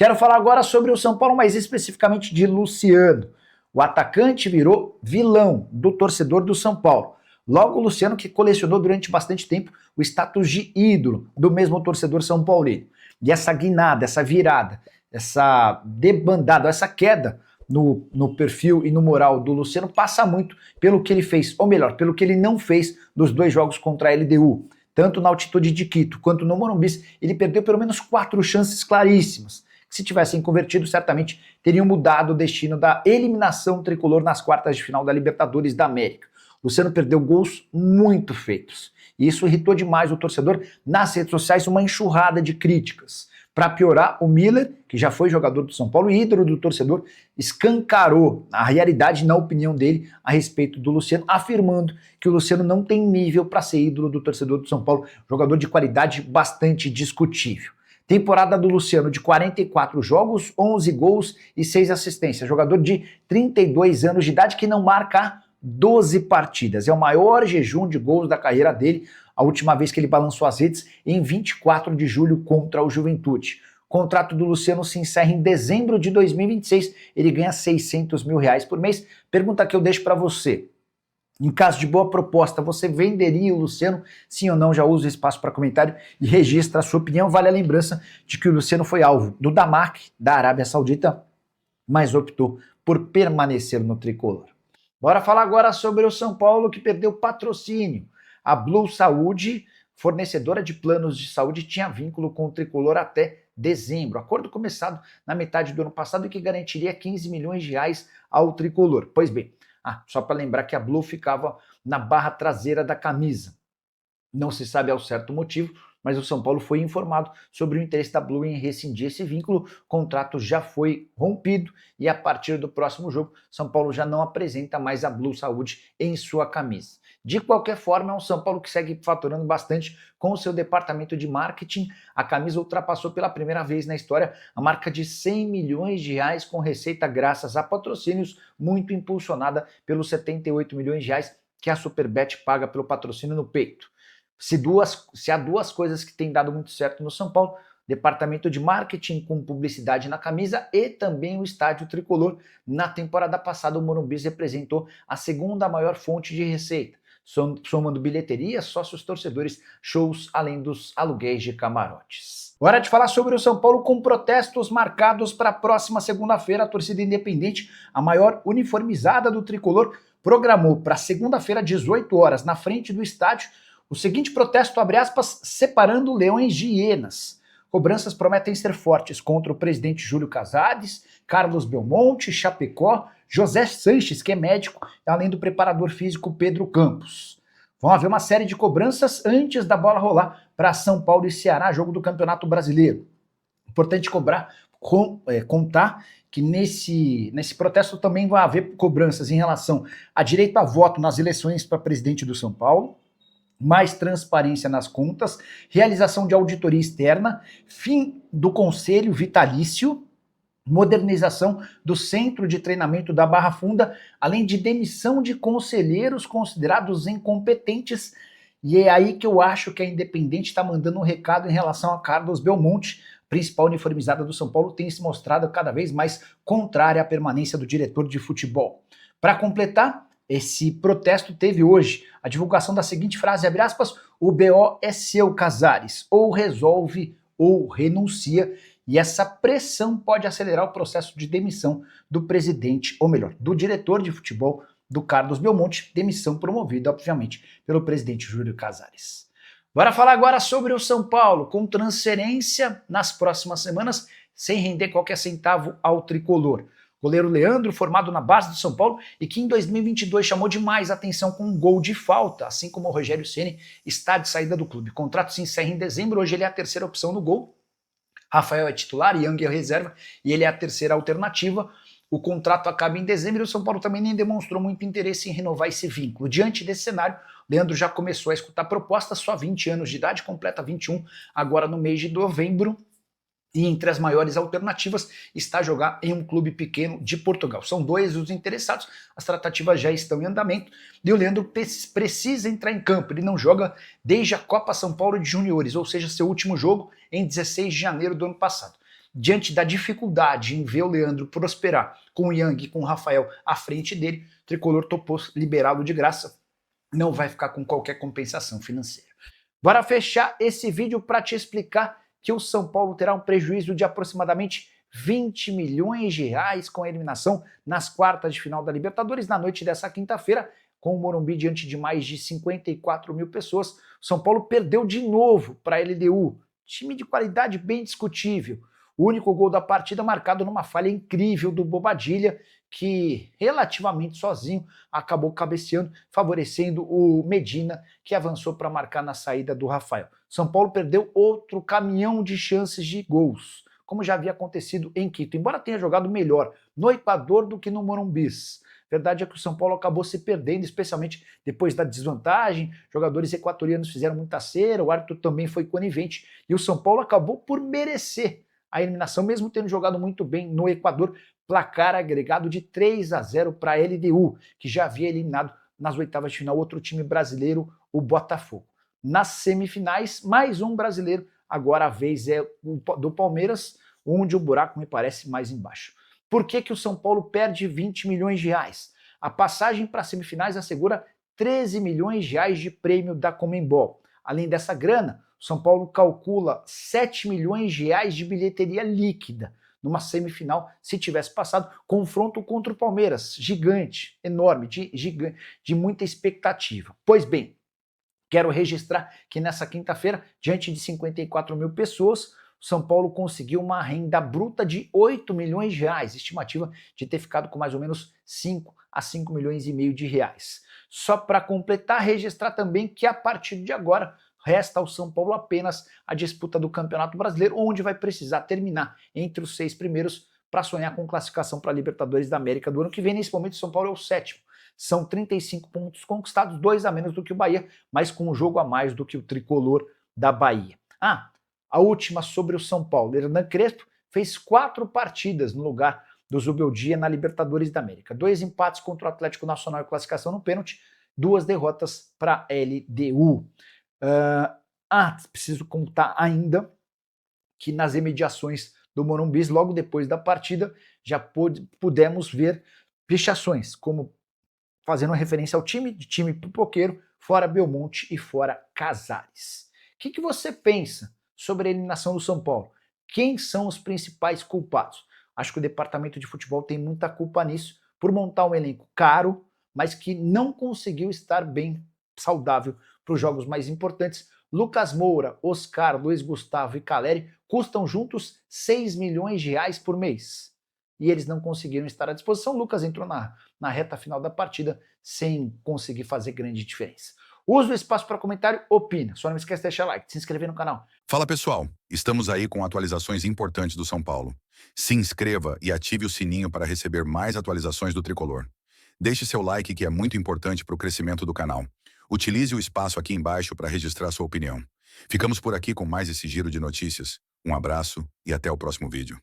Quero falar agora sobre o São Paulo, mas especificamente de Luciano. O atacante virou vilão do torcedor do São Paulo. Logo, o Luciano, que colecionou durante bastante tempo o status de ídolo do mesmo torcedor são paulino. E essa guinada, essa virada, essa debandada, essa queda no perfil e no moral do Luciano passa muito pelo que ele fez, ou melhor, pelo que ele não fez nos 2 jogos contra a LDU. Tanto na altitude de Quito quanto no Morumbi, ele perdeu pelo menos 4 chances claríssimas. Se tivessem convertido, certamente teriam mudado o destino da eliminação tricolor nas quartas de final da Libertadores da América. Luciano perdeu gols muito feitos. E isso irritou demais o torcedor. Nas redes sociais, uma enxurrada de críticas. Para piorar, o Miller, que já foi jogador do São Paulo e ídolo do torcedor, escancarou a realidade, na opinião dele, a respeito do Luciano, afirmando que o Luciano não tem nível para ser ídolo do torcedor do São Paulo, jogador de qualidade bastante discutível. Temporada do Luciano de 44 jogos, 11 gols e 6 assistências. Jogador de 32 anos de idade que não marca 12 partidas. É o maior jejum de gols da carreira dele, a última vez que ele balançou as redes em 24 de julho contra o Juventude. O contrato do Luciano se encerra em dezembro de 2026. Ele ganha R$600 mil por mês. Pergunta que eu deixo para você. Em caso de boa proposta, você venderia o Luciano? Sim ou não? Já usa o espaço para comentário e registra a sua opinião. Vale a lembrança de que o Luciano foi alvo do Damak, da Arábia Saudita, mas optou por permanecer no tricolor. Bora falar agora sobre o São Paulo, que perdeu patrocínio. A Blue Saúde, fornecedora de planos de saúde, tinha vínculo com o tricolor até dezembro. Acordo começado na metade do ano passado e que garantiria R$15 milhões ao tricolor. Pois bem, só para lembrar que a Blue ficava na barra traseira da camisa. Não se sabe ao certo motivo, mas o São Paulo foi informado sobre o interesse da Blue em rescindir esse vínculo. O contrato já foi rompido e a partir do próximo jogo, São Paulo já não apresenta mais a Blue Saúde em sua camisa. De qualquer forma, é um São Paulo que segue faturando bastante com o seu departamento de marketing. A camisa ultrapassou pela primeira vez na história a marca de R$100 milhões com receita graças a patrocínios, muito impulsionada pelos R$78 milhões que a Superbet paga pelo patrocínio no peito. Se há duas coisas que têm dado muito certo no São Paulo, departamento de marketing com publicidade na camisa e também o estádio tricolor. Na temporada passada, o Morumbi representou a segunda maior fonte de receita, somando bilheteria, sócios torcedores, shows, além dos aluguéis de camarotes. Hora de falar sobre o São Paulo com protestos marcados para a próxima segunda-feira. A torcida independente, a maior uniformizada do tricolor, programou para segunda-feira, 18 horas, na frente do estádio, o seguinte protesto, abre aspas, separando leões de hienas. Cobranças prometem ser fortes contra o presidente Júlio Casares, Carlos Belmonte, Chapecó, José Sanches, que é médico, além do preparador físico Pedro Campos. Vão haver uma série de cobranças antes da bola rolar para São Paulo e Ceará, jogo do Campeonato Brasileiro. Importante contar que nesse protesto também vai haver cobranças em relação a direito a voto nas eleições para presidente do São Paulo, mais transparência nas contas, realização de auditoria externa, fim do conselho vitalício, modernização do centro de treinamento da Barra Funda, além de demissão de conselheiros considerados incompetentes. E é aí que eu acho que a Independente está mandando um recado em relação a Carlos Belmonte, principal uniformizada do São Paulo, tem se mostrado cada vez mais contrária à permanência do diretor de futebol. Para completar, esse protesto teve hoje a divulgação da seguinte frase, abre aspas, o BO é seu, Casares, ou resolve ou renuncia, e essa pressão pode acelerar o processo de demissão do presidente, ou melhor, do diretor de futebol do Carlos Belmonte, demissão promovida, obviamente, pelo presidente Júlio Casares. Bora falar agora sobre o São Paulo, com transferência nas próximas semanas, sem render qualquer centavo ao tricolor. Goleiro Leandro, formado na base do São Paulo e que em 2022 chamou demais atenção com um gol de falta, assim como o Rogério Ceni está de saída do clube. O contrato se encerra em dezembro, hoje ele é a terceira opção no gol. Rafael é titular, Yang é reserva e ele é a terceira alternativa. O contrato acaba em dezembro e o São Paulo também nem demonstrou muito interesse em renovar esse vínculo. Diante desse cenário, Leandro já começou a escutar propostas, só 20 anos de idade, completa 21 agora no mês de novembro. E entre as maiores alternativas está jogar em um clube pequeno de Portugal. São 2 os interessados, as tratativas já estão em andamento e o Leandro precisa entrar em campo. Ele não joga desde a Copa São Paulo de Juniores, ou seja, seu último jogo em 16 de janeiro do ano passado. diante da dificuldade em ver o Leandro prosperar com o Yang e com o Rafael à frente dele, o Tricolor topou liberá-lo de graça, não vai ficar com qualquer compensação financeira. Bora fechar esse vídeo para te explicar que o São Paulo terá um prejuízo de aproximadamente 20 milhões de reais com a eliminação nas quartas de final da Libertadores na noite dessa quinta-feira, com o Morumbi diante de mais de 54 mil pessoas. O São Paulo perdeu de novo para a LDU, time de qualidade bem discutível. O único gol da partida marcado numa falha incrível do Bobadilla, que relativamente sozinho acabou cabeceando, favorecendo o Medina, que avançou para marcar na saída do Rafael. São Paulo perdeu outro caminhão de chances de gols, como já havia acontecido em Quito, embora tenha jogado melhor no Equador do que no Morumbi. Verdade é que o São Paulo acabou se perdendo, especialmente depois da desvantagem. Jogadores equatorianos fizeram muita cera, o árbitro também foi conivente, e o São Paulo acabou por merecer a eliminação, mesmo tendo jogado muito bem no Equador. Placar agregado de 3-0 para a LDU, que já havia eliminado nas oitavas de final outro time brasileiro, o Botafogo. Nas semifinais, mais um brasileiro, agora a vez é do Palmeiras, onde o buraco me parece mais embaixo. Por que o São Paulo perde 20 milhões de reais? A passagem para as semifinais assegura 13 milhões de reais de prêmio da Conmebol. Além dessa grana, o São Paulo calcula 7 milhões de reais de bilheteria líquida numa semifinal, se tivesse passado, confronto contra o Palmeiras, gigante, enorme, de muita expectativa. Pois bem, quero registrar que nessa quinta-feira, diante de 54 mil pessoas, o São Paulo conseguiu uma renda bruta de 8 milhões de reais, estimativa de ter ficado com mais ou menos 5 a 5 milhões e meio de reais. Só para completar, registrar também que a partir de agora, resta ao São Paulo apenas a disputa do Campeonato Brasileiro, onde vai precisar terminar entre os 6 primeiros para sonhar com classificação para a Libertadores da América do ano que vem. Nesse momento, o São Paulo é o 7º. São 35 pontos conquistados, 2 a menos do que o Bahia, mas com um jogo a mais do que o tricolor da Bahia. A última sobre o São Paulo. Hernan Crespo fez 4 partidas no lugar do Zubeldia na Libertadores da América. 2 empates contra o Atlético Nacional e classificação no pênalti, 2 derrotas para a LDU. Preciso contar ainda que nas imediações do Morumbi, logo depois da partida, já pudemos ver pichações, como fazendo referência ao time pipoqueiro, fora Belmonte e fora Casares. O que você pensa sobre a eliminação do São Paulo? Quem são os principais culpados? Acho que o departamento de futebol tem muita culpa nisso, por montar um elenco caro, mas que não conseguiu estar bem saudável para os jogos mais importantes. Lucas Moura, Oscar, Luiz Gustavo e Caleri custam juntos 6 milhões de reais por mês. E eles não conseguiram estar à disposição. Lucas entrou na reta final da partida sem conseguir fazer grande diferença. Usa o espaço para comentário, opina. Só não esquece de deixar like, se inscrever no canal. Fala pessoal, estamos aí com atualizações importantes do São Paulo. Se inscreva e ative o sininho para receber mais atualizações do Tricolor. Deixe seu like, que é muito importante para o crescimento do canal. Utilize o espaço aqui embaixo para registrar sua opinião. Ficamos por aqui com mais esse giro de notícias. Um abraço e até o próximo vídeo.